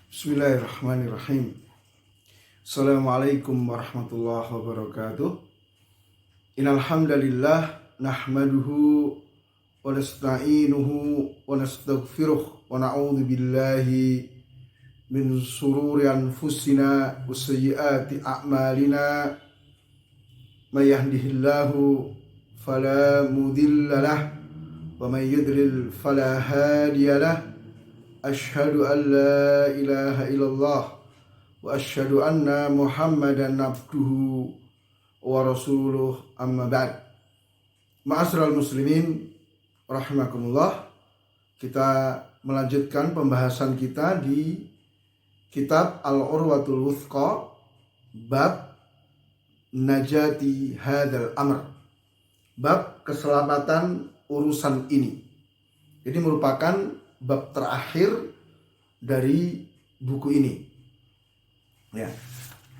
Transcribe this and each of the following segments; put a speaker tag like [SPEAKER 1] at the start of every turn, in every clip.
[SPEAKER 1] Bismillahirrahmanirrahim. Assalamualaikum warahmatullahi wabarakatuh. Innal hamdalillah nahmaduhu wa nasta'inuhu wa nastaghfiruh wa na'udzu billahi min shururi anfusina wa sayyiati a'malina. May yahdihillahu fala mudilla lahu wa may yudlil fala hadiya lahu. Asyhadu an la ilaha illallah wa asyhadu anna Muhammadan abduhu wa rasuluh, amma ba'd. Ma'asyiral muslimin rahimakumullah. Kita melanjutkan pembahasan kita di kitab Al-Urwatul Wuthqa, bab najati hadzal amr, bab keselamatan urusan ini. Ini merupakan bab terakhir dari buku ini. Ya.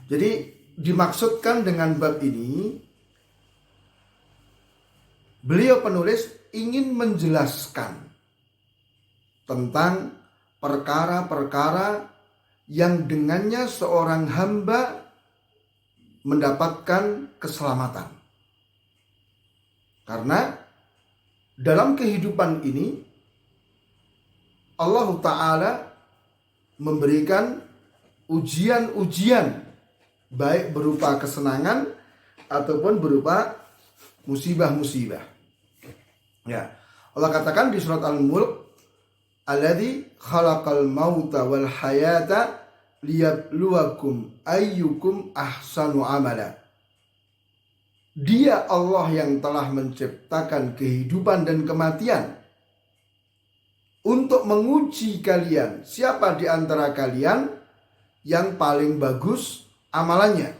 [SPEAKER 1] Jadi dimaksudkan dengan bab ini, beliau penulis ingin menjelaskan tentang perkara-perkara yang dengannya seorang hamba mendapatkan keselamatan. Karena dalam kehidupan ini Allah Ta'ala memberikan ujian-ujian, baik berupa kesenangan ataupun berupa musibah-musibah. Ya, Allah katakan di surat Al-Mulk, alladzi khalaqal mauta wal hayata liyabluwakum ayyukum ahsanu amala. Dia Allah yang telah menciptakan kehidupan dan kematian untuk menguji kalian, siapa di antara kalian yang paling bagus amalannya.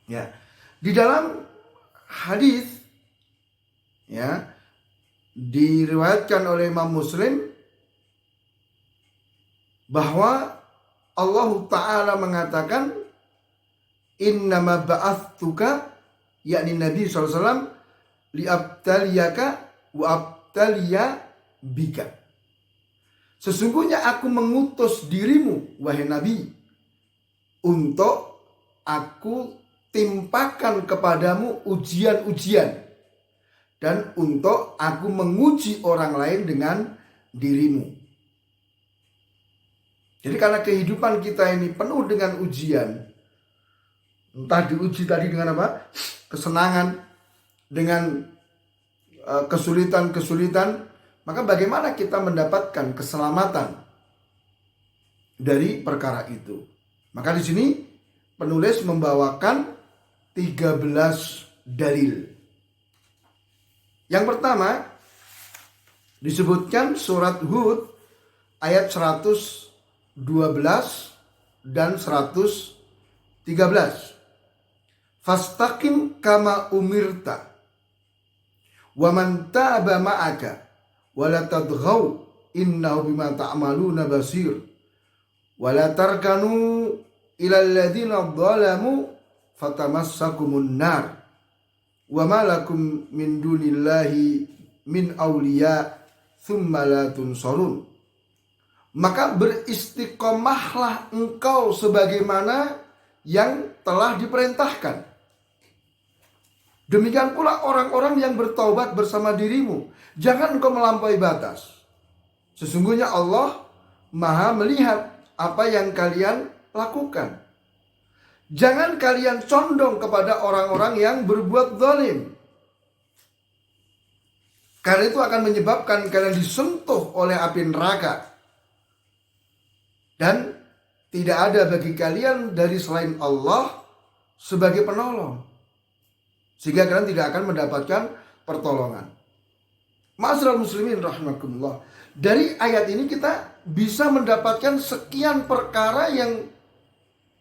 [SPEAKER 1] Ya, di dalam hadis, ya, diriwayatkan oleh Imam Muslim bahwa Allah Ta'ala mengatakan, innama ba'atsuka, yakni Nabi SAW, liabtaliyaka wa abtaliya bika. Sesungguhnya aku mengutus dirimu, wahai Nabi, untuk aku timpakan kepadamu ujian-ujian, dan untuk aku menguji orang lain dengan dirimu. Jadi karena kehidupan kita ini penuh dengan ujian, entah diuji tadi dengan apa? Kesenangan, dengan kesulitan-kesulitan. Maka bagaimana kita mendapatkan keselamatan dari perkara itu? Maka di sini penulis membawakan 13 dalil. Yang pertama disebutkan surat Hud ayat 112 dan 113. Fastaqim kama umirta wa man taaba ma'aka wala tadghaw innahu bima ta'maluna basir wala tarkanu ilal ladzina dzalamu fatamassakumun nar wa ma lakum min dunillahi min awliya thumma la tunsarun. Maka beristiqomahlah engkau sebagaimana yang telah diperintahkan. Demikian pula orang-orang yang bertaubat bersama dirimu. Jangan engkau melampaui batas. Sesungguhnya Allah Maha melihat apa yang kalian lakukan. Jangan kalian condong kepada orang-orang yang berbuat zalim. Karena itu akan menyebabkan kalian disentuh oleh api neraka. Dan tidak ada bagi kalian dari selain Allah sebagai penolong, sehingga kalian tidak akan mendapatkan pertolongan. Ma'asyiral muslimin rahimakumullah. Dari ayat ini kita bisa mendapatkan sekian perkara yang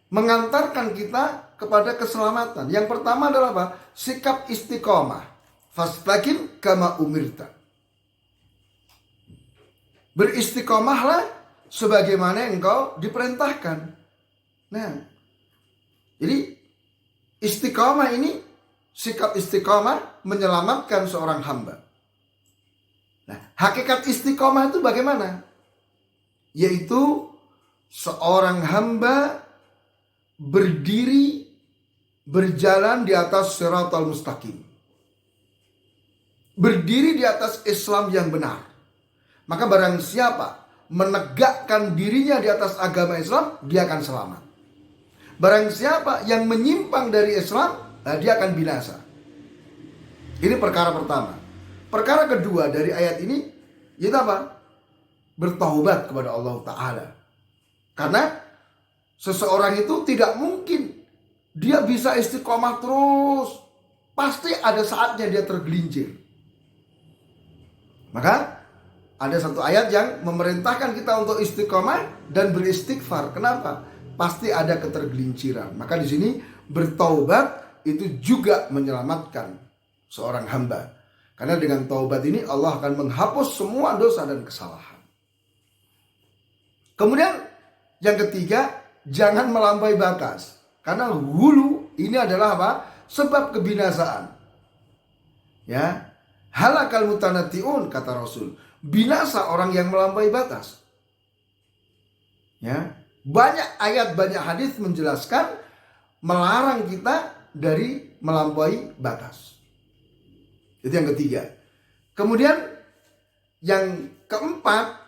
[SPEAKER 1] mengantarkan kita kepada keselamatan. Yang pertama adalah apa? Sikap istiqomah. Fastaqim kama umirta. Beristiqomahlah sebagaimana engkau diperintahkan. Nah, jadi istiqomah ini, sikap istiqomah menyelamatkan seorang hamba. Nah, hakikat istiqomah itu bagaimana? Yaitu seorang hamba berdiri berjalan di atas siratal mustaqim, berdiri di atas Islam yang benar. Maka barang siapa menegakkan dirinya di atas agama Islam, dia akan selamat. Barang siapa yang menyimpang dari Islam, dia akan binasa. Ini perkara pertama. Perkara kedua dari ayat ini, yaitu apa? Bertaubat kepada Allah Ta'ala. Karena seseorang itu tidak mungkin dia bisa istiqomah terus. Pasti ada saatnya dia tergelincir. Maka ada satu ayat yang memerintahkan kita untuk istiqomah dan beristighfar. Kenapa? Pasti ada ketergelinciran. Maka di sini bertaubat itu juga menyelamatkan seorang hamba. Karena dengan taubat ini Allah akan menghapus semua dosa dan kesalahan. Kemudian yang ketiga, jangan melampaui batas. Karena hulu ini adalah apa? Sebab kebinasaan. Ya, halakal mutanatiun kata Rasul. Binasa orang yang melampaui batas. Ya, banyak ayat, banyak hadis menjelaskan melarang kita dari melampaui batas. Itu yang ketiga. Kemudian yang keempat,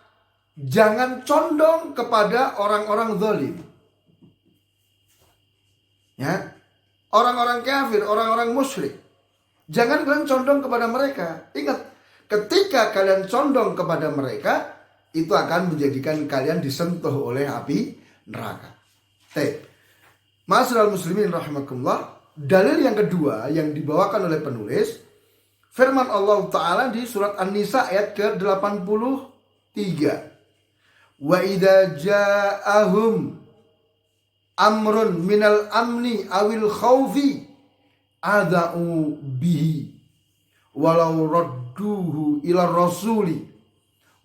[SPEAKER 1] jangan condong kepada orang-orang zalim. Ya, orang-orang kafir, orang-orang musyrik. Jangan kalian condong kepada mereka. Ingat, ketika kalian condong kepada mereka, itu akan menjadikan kalian disentuh oleh api neraka. Ma'asyiral muslimin rahimakumullah, dalil yang kedua yang dibawakan oleh penulis, firman Allah Ta'ala di surat An-Nisa ayat ke-83. Wa idza ja'ahum amrun minal amni awil khawfi ada'u bihi walau radduhu ila rasuli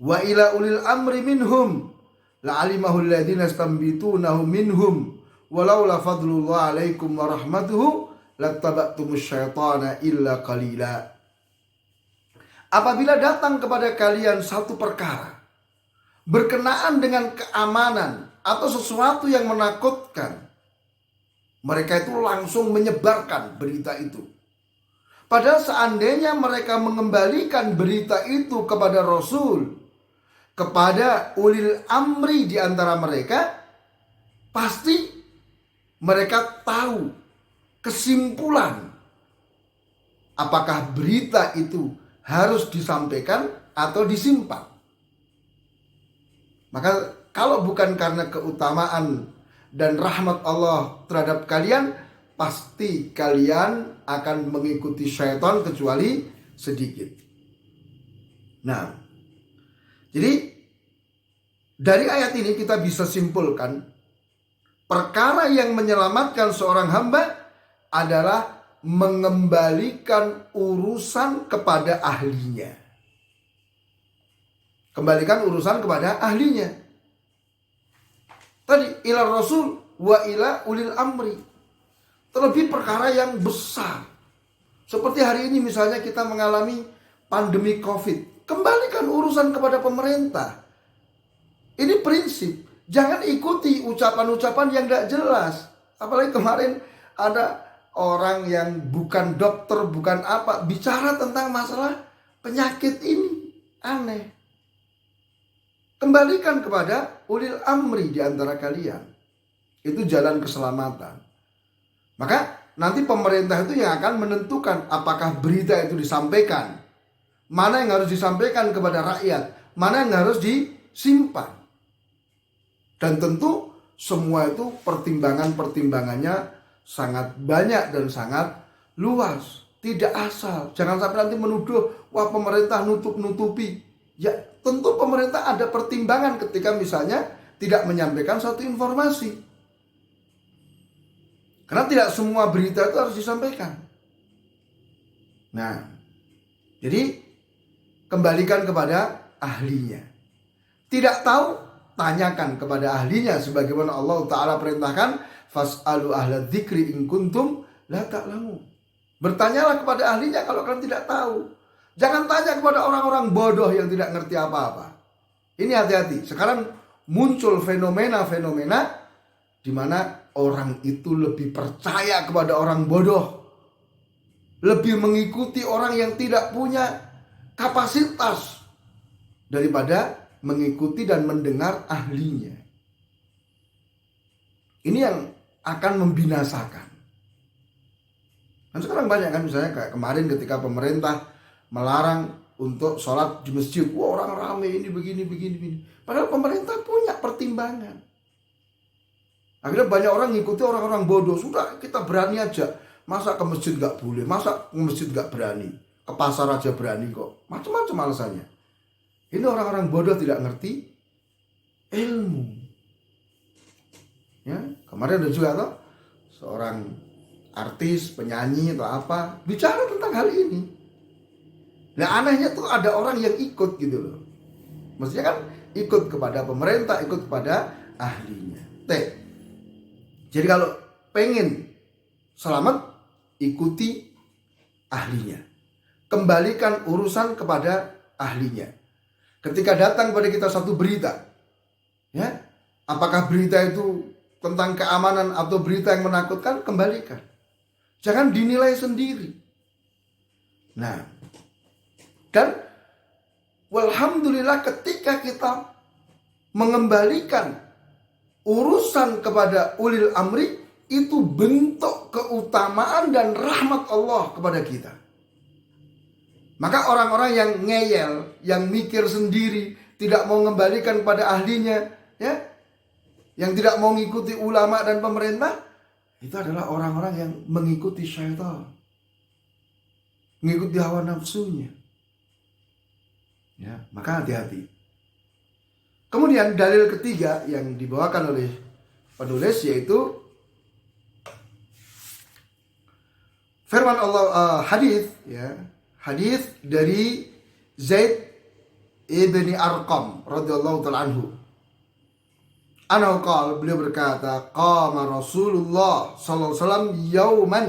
[SPEAKER 1] wa ila ulil amri minhum la'alimahu alladhina istambitunahu minhum walau la fadlullah alaikum wa rahmatuhu lattaba'tumus syaitana illa qalila. Apabila datang kepada kalian satu perkara berkenaan dengan keamanan atau sesuatu yang menakutkan, mereka itu langsung menyebarkan berita itu. Padahal seandainya mereka mengembalikan berita itu kepada Rasul, kepada ulil amri di antara mereka, pasti mereka tahu kesimpulan apakah berita itu harus disampaikan atau disimpan. Maka kalau bukan karena keutamaan dan rahmat Allah terhadap kalian, pasti kalian akan mengikuti syaitan kecuali sedikit. Nah, jadi dari ayat ini kita bisa simpulkan, perkara yang menyelamatkan seorang hamba adalah mengembalikan urusan kepada ahlinya. Kembalikan urusan kepada ahlinya. Tadi ila rasul wa ila ulil amri. Terlebih perkara yang besar. Seperti hari ini misalnya kita mengalami pandemi COVID. Kembalikan urusan kepada pemerintah. Ini prinsip. Jangan ikuti ucapan-ucapan yang tidak jelas. Apalagi kemarin ada orang yang bukan dokter, bukan apa, bicara tentang masalah penyakit ini. Aneh. Kembalikan kepada ulil amri di antara kalian. Itu jalan keselamatan. Maka nanti pemerintah itu yang akan menentukan apakah berita itu disampaikan, mana yang harus disampaikan kepada rakyat, mana yang harus disimpan. Dan tentu semua itu pertimbangannya sangat banyak dan sangat luas. Tidak asal. Jangan sampai nanti menuduh, wah pemerintah nutup-nutupi. Ya tentu pemerintah ada pertimbangan ketika misalnya tidak menyampaikan satu informasi. Karena tidak semua berita itu harus disampaikan. Nah, jadi kembalikan kepada ahlinya. Tidak tahu, tanyakan kepada ahlinya. Sebagaimana Allah Ta'ala perintahkan, fas'alu ahla dzikri in kuntum la ta'lamun. Bertanyalah kepada ahlinya kalau kalian tidak tahu. Jangan tanya kepada orang-orang bodoh yang tidak ngerti apa-apa. Ini hati-hati. Sekarang muncul fenomena-fenomena di mana orang itu lebih percaya kepada orang bodoh, lebih mengikuti orang yang tidak punya kapasitas daripada mengikuti dan mendengar ahlinya. Ini yang akan membinasakan. Dan sekarang banyak kan, misalnya kayak kemarin ketika pemerintah melarang untuk sholat di masjid. Wah, orang rame ini begini. Padahal pemerintah punya pertimbangan. Akhirnya banyak orang ngikuti orang-orang bodoh. Sudah, kita berani aja. Masa ke masjid gak boleh? Masa ke masjid gak berani? Ke pasar aja berani kok. Macam-macam alasannya. Ini orang-orang bodoh tidak ngerti ilmu. Ya, kemarin ada juga tuh seorang artis, penyanyi atau apa bicara tentang hal ini. Nah, anehnya tuh ada orang yang ikut gitu loh. Maksudnya kan ikut kepada pemerintah, ikut kepada ahlinya. Jadi kalau pengen selamat, ikuti ahlinya. Kembalikan urusan kepada ahlinya. Ketika datang pada kita satu berita, ya, apakah berita itu tentang keamanan atau berita yang menakutkan, kembalikan. Jangan dinilai sendiri. Nah, dan walhamdulillah ketika kita mengembalikan urusan kepada ulil amri, itu bentuk keutamaan dan rahmat Allah kepada kita. Maka orang-orang yang ngeyel, yang mikir sendiri, tidak mau mengembalikan pada ahlinya, ya, yang tidak mau mengikuti ulama dan pemerintah, itu adalah orang-orang yang mengikuti syaitan, mengikuti hawa nafsunya. Ya, maka hati-hati. Kemudian dalil ketiga yang dibawakan oleh penulis yaitu firman Allah, hadis, ya, hadis dari Zaid ibni Arqam radhiyallahu ta'ala anhu. Anhu qala, beliau berkata, qama Rasulullah sallallahu alaihi wasallam yauman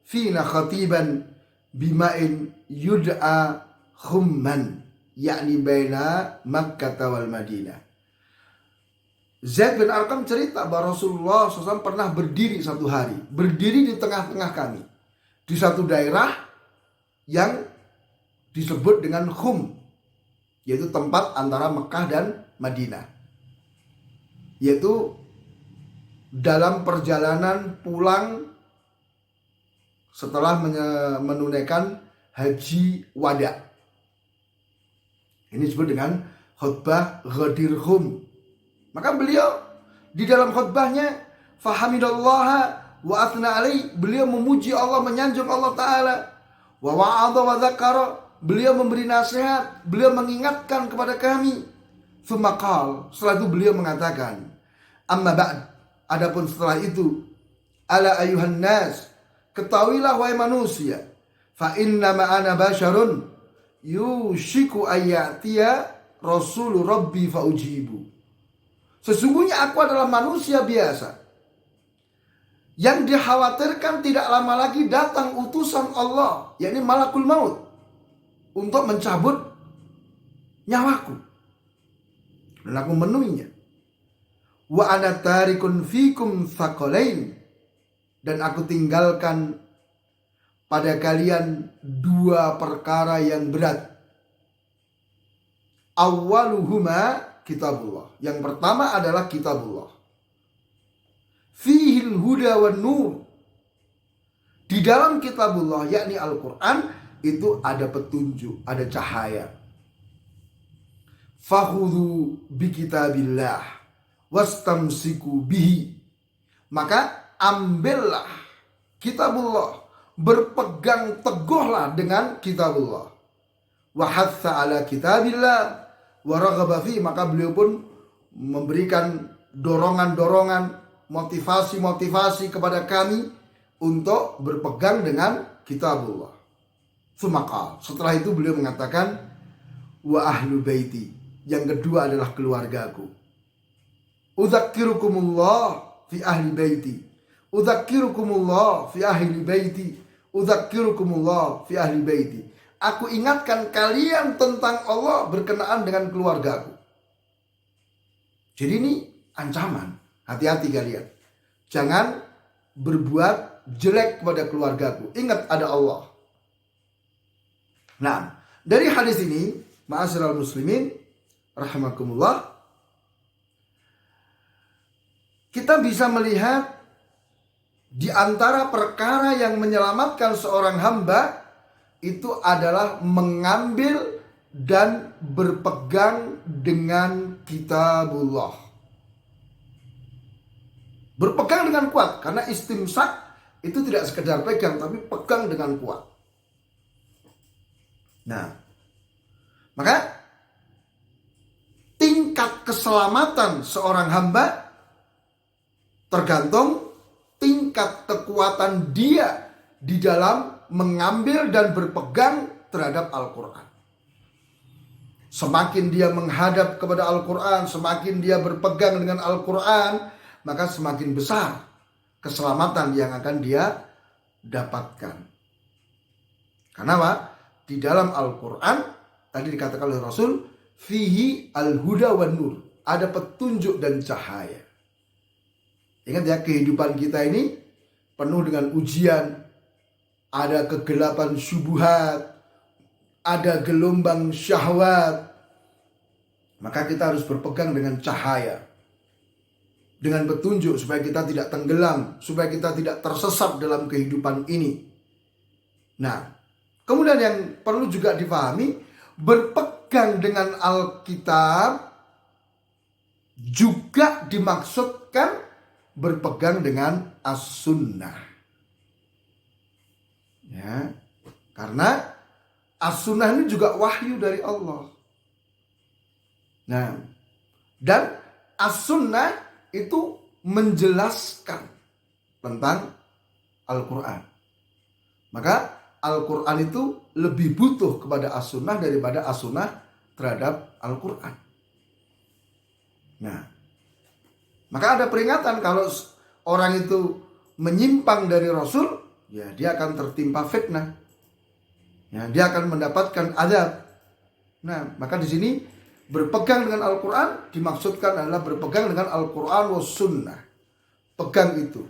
[SPEAKER 1] fina khatiban bima'in yud'a khumman, yakni baina Makkah wal Madinah. Zaid bin Arqam cerita bahwa Rasulullah SAW pernah berdiri satu hari, berdiri di tengah-tengah kami, di satu daerah yang disebut dengan Khum, yaitu tempat antara Mekah dan Madinah. Yaitu dalam perjalanan pulang setelah menunaikan haji wada. Ini disebut dengan khutbah Ghadir Khum. Maka beliau di dalam khutbahnya fahamidallaha wa athna alaih, beliau memuji Allah, menyanjung Allah Ta'ala. Wa wa'adha wa dzakara, beliau memberi nasihat, beliau mengingatkan kepada kami. Tsumma, setelah itu beliau mengatakan, amma ba'd, adapun setelah itu, ala ayuhan nas, ketahuilah wahai manusia, fa inna ma'ana basyarun yushiku ayyatiya rasulu rabbi faujibu. Sesungguhnya aku adalah manusia biasa yang dikhawatirkan tidak lama lagi datang utusan Allah, yakni malakul maut, untuk mencabut nyawaku, dan aku memenuhinya. Wa ana tarikun fikum tsaqalain, dan aku tinggalkan pada kalian dua perkara yang berat. Awwaluhuma kitabullah, yang pertama adalah kitabullah. Fihil huda wan nur, di dalam kitabullah yakni Al-Quran itu ada petunjuk, ada cahaya. Fakhudhu bi kitabillah wastamsiku bihi, maka ambillah kitabullah, berpegang teguhlah dengan kitabullah. Wa hatha ala kitabillah wa raghaba fi, maka beliau pun memberikan dorongan-dorongan, motivasi-motivasi kepada kami untuk berpegang dengan kitabullah. Sumaqal, setelah itu beliau mengatakan, wa ahlu baiti, yang kedua adalah keluargaku. Udzakirukumullah fi ahli baiti, udzakirukumullah fi ahli baiti, udzakirukumullah fi ahli baiti. Aku ingatkan kalian tentang Allah berkenaan dengan keluargaku. Jadi ini ancaman. Hati-hati kalian. Jangan berbuat jelek kepada keluargaku. Ingat ada Allah. Nah, dari hadis ini, ma'asyiral muslimin rahimakumullah, kita bisa melihat di antara perkara yang menyelamatkan seorang hamba itu adalah mengambil dan berpegang dengan kitabullah. Berpegang dengan kuat, karena istimsak itu tidak sekedar pegang, tapi pegang dengan kuat. Nah, maka tingkat keselamatan seorang hamba tergantung tingkat kekuatan dia di dalam mengambil dan berpegang terhadap Al-Quran. Semakin dia menghadap kepada Al-Quran, semakin dia berpegang dengan Al-Quran, maka semakin besar keselamatan yang akan dia dapatkan. Karena apa? Di dalam Al-Quran, tadi dikatakan oleh Rasul, fihi al-huda wan nur. Ada petunjuk dan cahaya. Ingat ya, kehidupan kita ini penuh dengan ujian. Ada kegelapan syubhat, ada gelombang syahwat. Maka kita harus berpegang dengan cahaya, dengan petunjuk, supaya kita tidak tenggelam, supaya kita tidak tersesat dalam kehidupan ini. Nah, kemudian yang perlu juga dipahami, berpegang dengan Alkitab juga dimaksudkan berpegang dengan As-Sunnah. Ya, karena As-Sunnah ini juga wahyu dari Allah. Nah, dan As-Sunnah itu menjelaskan tentang Al-Quran. Maka Al-Quran itu lebih butuh kepada As-Sunnah daripada As-Sunnah terhadap Al-Quran. Nah, maka ada peringatan kalau orang itu menyimpang dari Rasul, ya dia akan tertimpa fitnah. Ya, dia akan mendapatkan azab. Nah, maka di sini berpegang dengan Al-Quran dimaksudkan adalah berpegang dengan Al-Quran was sunnah. Pegang itu.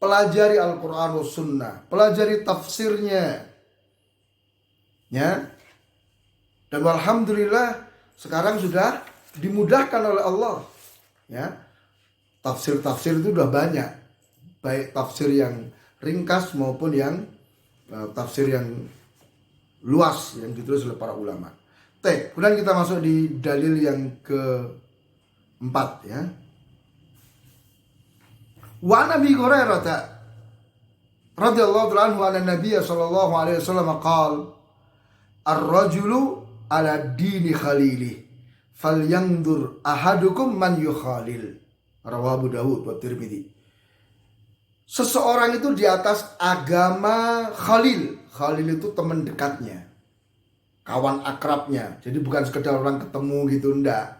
[SPEAKER 1] Pelajari Al-Quran was sunnah. Pelajari tafsirnya. Ya. Dan alhamdulillah sekarang sudah dimudahkan oleh Allah. Ya. Tafsir-tafsir itu sudah banyak. Baik tafsir yang ringkas maupun yang tafsir yang luas yang ditulis oleh para ulama. Kemudian kita masuk di dalil yang keempat ya. Wa Nabi Hurairah radhiyallahu anhu anna Nabiy sallallahu alaihi wasallam qala ar-rajulu ala dini khalili falyanzur ahadukum man yukhalil. Rawahu Dawud wa Tirmidzi. Seseorang itu di atas agama khalil. Khalil itu teman dekatnya, kawan akrabnya. Jadi bukan sekedar orang ketemu gitu, enggak.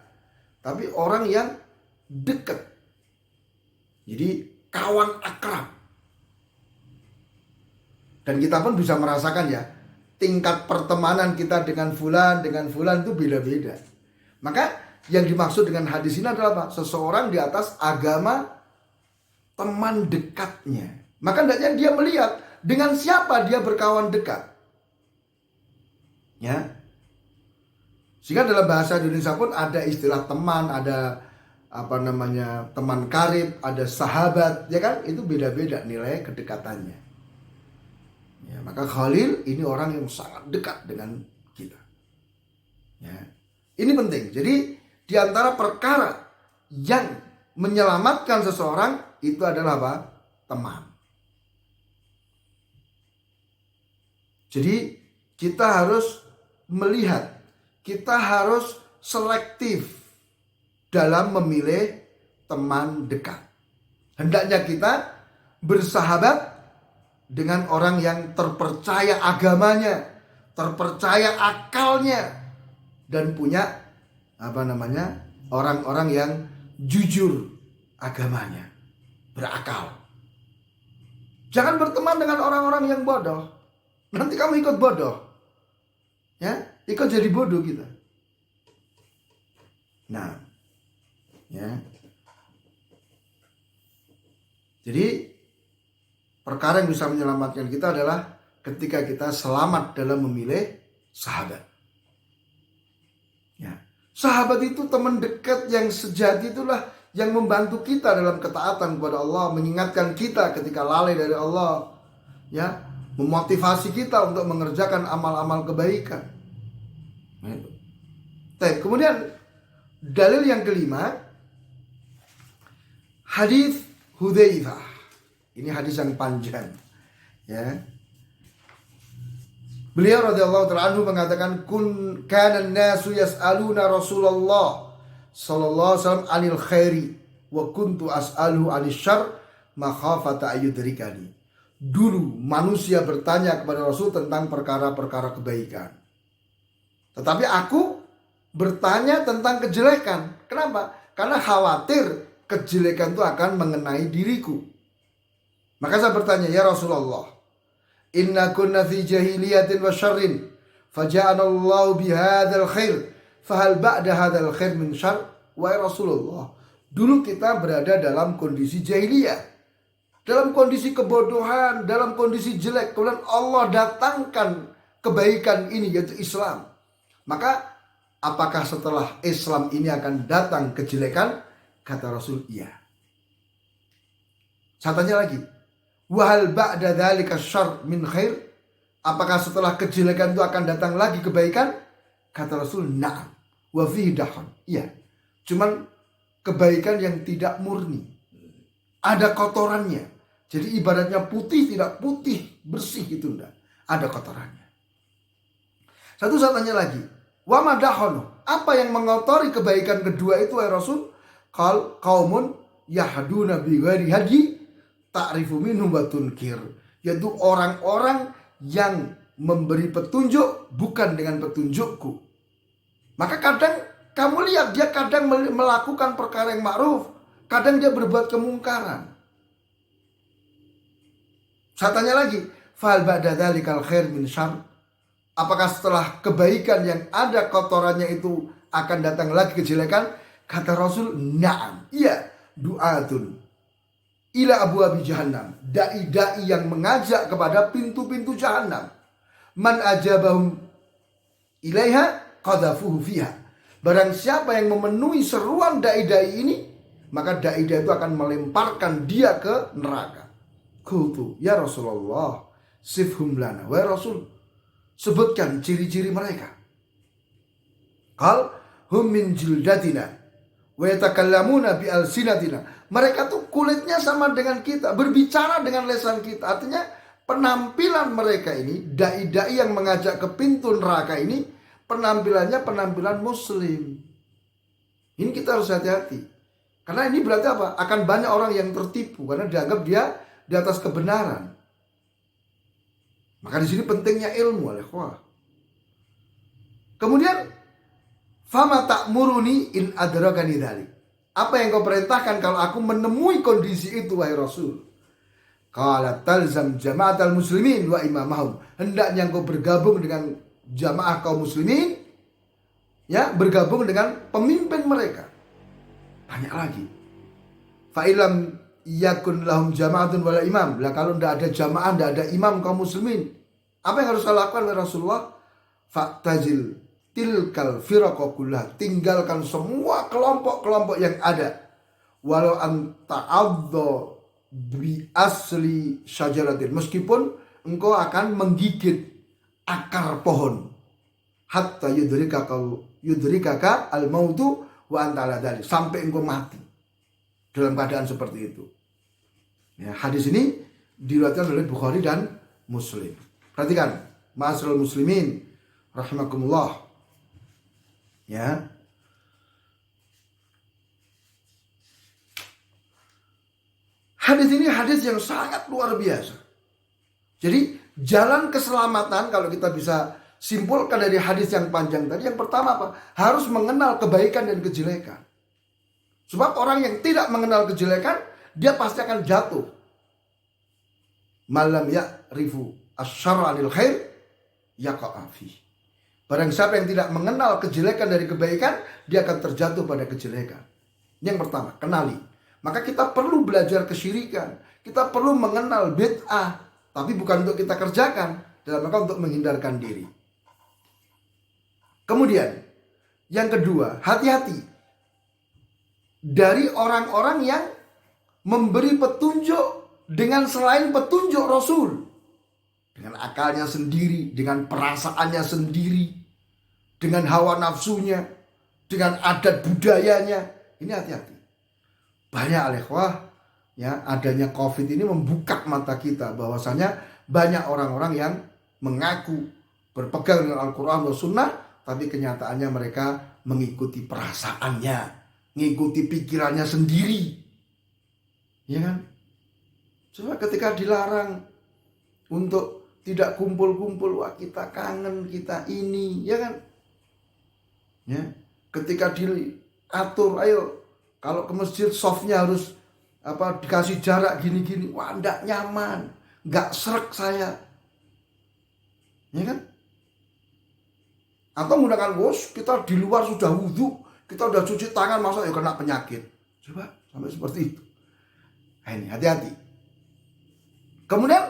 [SPEAKER 1] Tapi orang yang dekat. Jadi kawan akrab. Dan kita pun bisa merasakan ya, tingkat pertemanan kita dengan fulan itu beda-beda. Maka yang dimaksud dengan hadis ini adalah apa? Seseorang di atas agama teman dekatnya. Maka hendaknya dia melihat dengan siapa dia berkawan dekat. Ya. Sehingga dalam bahasa Indonesia pun ada istilah teman, ada teman karib, ada sahabat, ya kan? Itu beda-beda nilai kedekatannya. Ya, maka Khalil ini orang yang sangat dekat dengan kita. Ya. Ini penting. Jadi di antara perkara yang menyelamatkan seseorang itu adalah apa? Teman. Jadi kita harus melihat, kita harus selektif dalam memilih teman dekat. Hendaknya kita bersahabat dengan orang yang terpercaya agamanya, terpercaya akalnya, dan punya orang-orang yang jujur agamanya, berakal. Jangan berteman dengan orang-orang yang bodoh. Nanti kamu ikut bodoh. Ya, ikut jadi bodoh kita. Nah, Ya. Jadi perkara yang bisa menyelamatkan kita adalah ketika kita selamat dalam memilih sahabat. Ya. Sahabat itu teman dekat yang sejati, itulah yang membantu kita dalam ketaatan kepada Allah, mengingatkan kita ketika lalai dari Allah, ya, memotivasi kita untuk mengerjakan amal-amal kebaikan. Kemudian dalil yang kelima, hadis Hudzaifah. Ini hadis yang panjang, ya. Beliau radhiyallahu ta'ala anhu mengatakan, kana an-nasu yas'aluna Rasulullah sallallahu alaihi wasallam 'anil khairi wa kuntu as'aluhu 'anil syarr makhafata ayyudrikani. Dulu manusia bertanya kepada Rasul tentang perkara-perkara kebaikan, tetapi aku bertanya tentang kejelekan. Kenapa? Karena khawatir kejelekan itu akan mengenai diriku. Maka saya bertanya, ya Rasulullah, inna kunna fi jahiliyatin wa syarrin faja'ana Allahu bihadzal khair fahal ba'da hadzal khair min syarr. Wahai Rasulullah, dulu kita berada dalam kondisi jahiliyah, dalam kondisi kebodohan, dalam kondisi jelek, kemudian Allah datangkan kebaikan ini, yaitu Islam. Maka apakah setelah Islam ini akan datang kejelekan? Kata Rasul, iya. Saya tanya lagi, wahal ba'da dzalika syarr min khair? Apakah setelah kejelekan itu akan datang lagi kebaikan? Kata Rasul, na'am wa fihi dahon. Iya. Cuman kebaikan yang tidak murni, ada kotorannya. Jadi ibaratnya putih tidak putih bersih gitu, enggak, ada kotorannya. Satu saya tanya lagi, wa madahon, apa yang mengotori kebaikan kedua itu, ya Rasul? Qaumun yahduna bi ghairi hadi ta'rifu minhum wa tunkir, yaitu orang-orang yang memberi petunjuk bukan dengan petunjukku. Maka kadang kamu lihat dia kadang melakukan perkara yang ma'ruf, kadang dia berbuat kemungkaran. Saya tanya lagi, fal ba'da dzalikal khair min syarr? Apakah setelah kebaikan yang ada kotorannya itu akan datang lagi kejelekan? Kata Rasul, na'am. Iya, du'atun ila abwabi jahannam, dai-dai yang mengajak kepada pintu-pintu jahannam. Man ajabahum ilaiha qadhafuhu fiha. Barang siapa yang memenuhi seruan dai-dai ini, maka dai-dai itu akan melemparkan dia ke neraka. Qultu, ya Rasulullah, sifhum lana. Wahai Rasul, sebutkan ciri-ciri mereka. Qal hum min jildatina wa yatakallamuna bi alsinatina. Mereka tuh kulitnya sama dengan kita, berbicara dengan lisan kita. Artinya penampilan mereka ini, dai-dai yang mengajak ke pintu neraka ini, penampilannya penampilan muslim. Ini kita harus hati-hati. Karena ini berarti apa? Akan banyak orang yang tertipu karena dianggap dia di atas kebenaran. Maka di sini pentingnya ilmu, alaikhwah. Kemudian, fama ta'muruni in adrakani dzalik. Apa yang kau perintahkan kalau aku menemui kondisi itu, wahai Rasul? Qala talzam jama'atal muslimin wa imamahum. Hendaknya kau bergabung dengan jamaah kaum muslimin, ya, bergabung dengan pemimpin mereka. Tanya lagi, fa ilam yakun lahum jama'atun wala imam. Lah kalau tidak ada jamaah, tidak ada imam kaum muslimin, apa yang harus saya lakukan, ya Rasulullah? Fa'tazil tilkal firaqah kullah. Tinggalkan semua kelompok-kelompok yang ada. Walau anta'adha bi asli syajaratin. Meskipun engkau akan menggigit akar pohon, hatta yudrikaka al-mautu wa anta ala dzalik, sampai engkau mati dalam keadaan seperti itu. Ya, hadis ini diriwayatkan oleh Bukhari dan Muslim. Perhatikan, ma'asyiral muslimin rahimakumullah. Ya. Hadis ini hadis yang sangat luar biasa. Jadi jalan keselamatan kalau kita bisa simpulkan dari hadis yang panjang tadi, yang pertama apa? Harus mengenal kebaikan dan kejelekan. Sebab orang yang tidak mengenal kejelekan, dia pasti akan jatuh. Malam ya'rifu asyarra 'anil khair yaqa'a fi. Barang siapa yang tidak mengenal kejelekan dari kebaikan, dia akan terjatuh pada kejelekan. Yang pertama, kenali. Maka kita perlu belajar kesyirikan. Kita perlu mengenal bid'ah. Tapi bukan untuk kita kerjakan, dalam rangka untuk menghindarkan diri. Kemudian, yang kedua, hati-hati dari orang-orang yang memberi petunjuk dengan selain petunjuk Rasul. Dengan akalnya sendiri, dengan perasaannya sendiri, dengan hawa nafsunya, dengan adat budayanya. Ini hati-hati. Banyak alikhwah, ya, adanya COVID ini membuka mata kita bahwasanya banyak orang-orang yang mengaku berpegang dengan Al-Quran dan Sunnah, tapi kenyataannya mereka mengikuti perasaannya, mengikuti pikirannya sendiri. Ya kan? Coba ketika dilarang untuk tidak kumpul-kumpul, wah kita kangen, kita ini, ya kan? Ya, ketika diatur, ayo kalau ke masjid softnya harus dikasih jarak gini-gini, wah ndak nyaman, nggak srek saya, ya kan? Atau menggunakan kita di luar sudah wudhu, kita udah cuci tangan, masa ya kena penyakit. Coba sampai seperti itu. Nah, ini hati-hati. Kemudian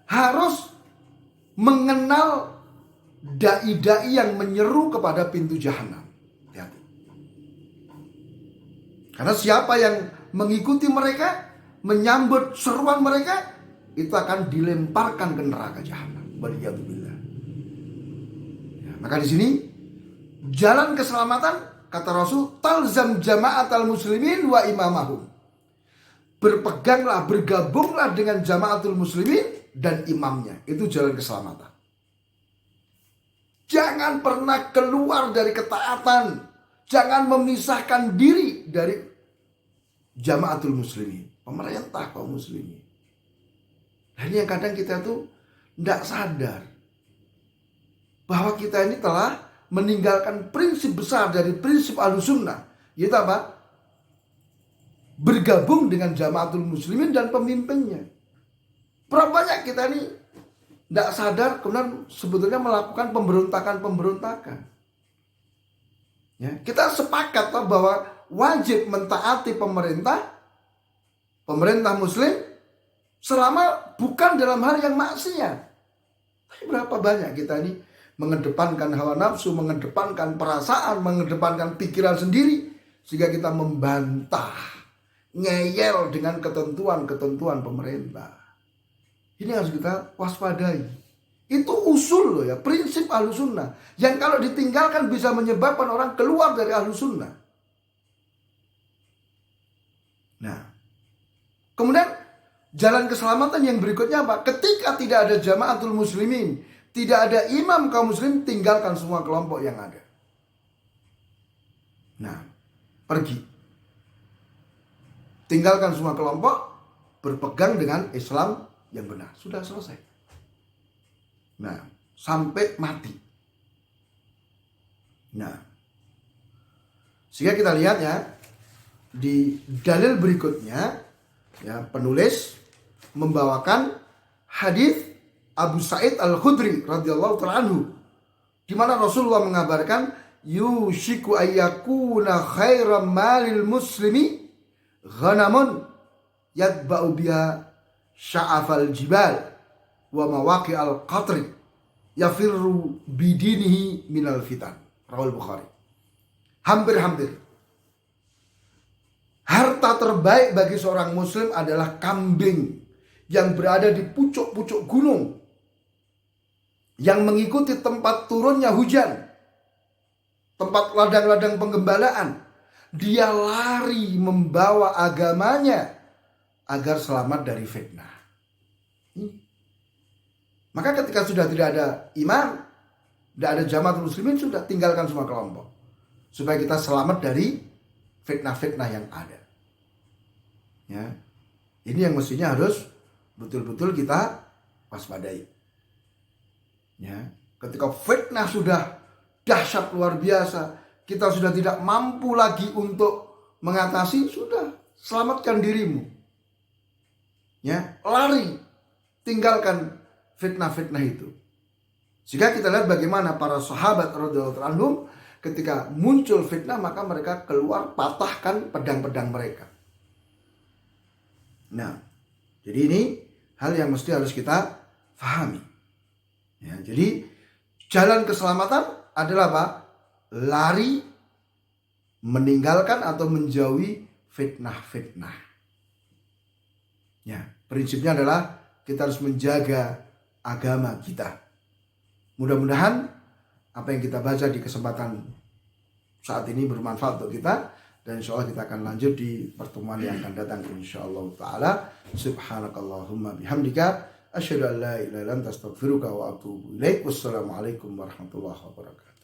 [SPEAKER 1] harus mengenal dai-dai yang menyeru kepada pintu jahanam. Hati-hati. Karena siapa yang mengikuti mereka, menyambut seruan mereka, itu akan dilemparkan ke neraka jahanam. Waliyadzubillah. Ya, maka di sini jalan keselamatan, kata Rasul, talzam jama'atal muslimin wa imamahum. Berpeganglah, bergabunglah dengan jama'atul muslimin dan imamnya. Itu jalan keselamatan. Jangan pernah keluar dari ketaatan. Jangan memisahkan diri dari jama'atul muslimin, pemerintah kaum muslimin. Dan yang kadang kita tuh tidak sadar bahwa kita ini telah meninggalkan prinsip besar dari prinsip Ahlussunnah, yaitu apa? Bergabung dengan jama'atul muslimin dan pemimpinnya. Berapa banyak kita ini tidak sadar kemudian sebetulnya melakukan pemberontakan. Ya, kita sepakat bahwa wajib mentaati pemerintah muslim selama bukan dalam hal yang maksiat. Tapi berapa banyak kita ini mengedepankan hawa nafsu, mengedepankan perasaan, mengedepankan pikiran sendiri, sehingga kita membantah, ngeyel dengan ketentuan-ketentuan pemerintah. Ini harus kita waspadai. Itu usul loh ya, prinsip Ahlussunnah, yang kalau ditinggalkan bisa menyebabkan orang keluar dari Ahlussunnah. Nah, kemudian jalan keselamatan yang berikutnya apa? Ketika tidak ada jama'atul muslimin, tidak ada imam kaum muslim, tinggalkan semua kelompok yang ada. Nah, pergi. Tinggalkan semua kelompok, berpegang dengan Islam yang benar. Sudah selesai. Nah, sampai mati. Nah, sehingga kita lihat ya, di dalil berikutnya, ya, penulis membawakan hadis Abu Sa'id Al-Khudri radhiyallahu ta'ala anhu, di mana Rasulullah mengabarkan, yushiku ayyakuna khairam malil muslimi ghanamun yatba'u biha sya'afal jibal wa mawaqi'al qatri yafirru bidinihi minal fitan. Rawal Bukhari. Hampir-hampir harta terbaik bagi seorang muslim adalah kambing yang berada di pucuk-pucuk gunung, yang mengikuti tempat turunnya hujan, tempat ladang-ladang penggembalaan. Dia lari membawa agamanya agar selamat dari fitnah. Maka ketika sudah tidak ada imam, tidak ada jamaatul muslimin, sudah tinggalkan semua kelompok, supaya kita selamat dari fitnah-fitnah yang ada. Ya, ini yang mestinya harus betul-betul kita waspadai. Ya, ketika fitnah sudah dahsyat luar biasa, kita sudah tidak mampu lagi untuk mengatasi, sudah selamatkan dirimu. Ya, lari, tinggalkan fitnah-fitnah itu. Sehingga kita lihat bagaimana para sahabat radhiyallahu anhum ketika muncul fitnah maka mereka keluar patahkan pedang-pedang mereka. Nah, jadi ini hal yang mesti harus kita pahami. Ya, jadi jalan keselamatan adalah apa? Lari, meninggalkan atau menjauhi fitnah-fitnah. Ya, prinsipnya adalah kita harus menjaga agama kita. Mudah-mudahan apa yang kita baca di kesempatan saat ini bermanfaat untuk kita, dan insya Allah kita akan lanjut di pertemuan yang akan datang insya Allah ta'ala. Subhanakallahumma bihamdika asyhadu an la ilaha illa anta astaghfiruka wa atubu ilaik. Wassalamualaikum warahmatullahi wabarakatuh.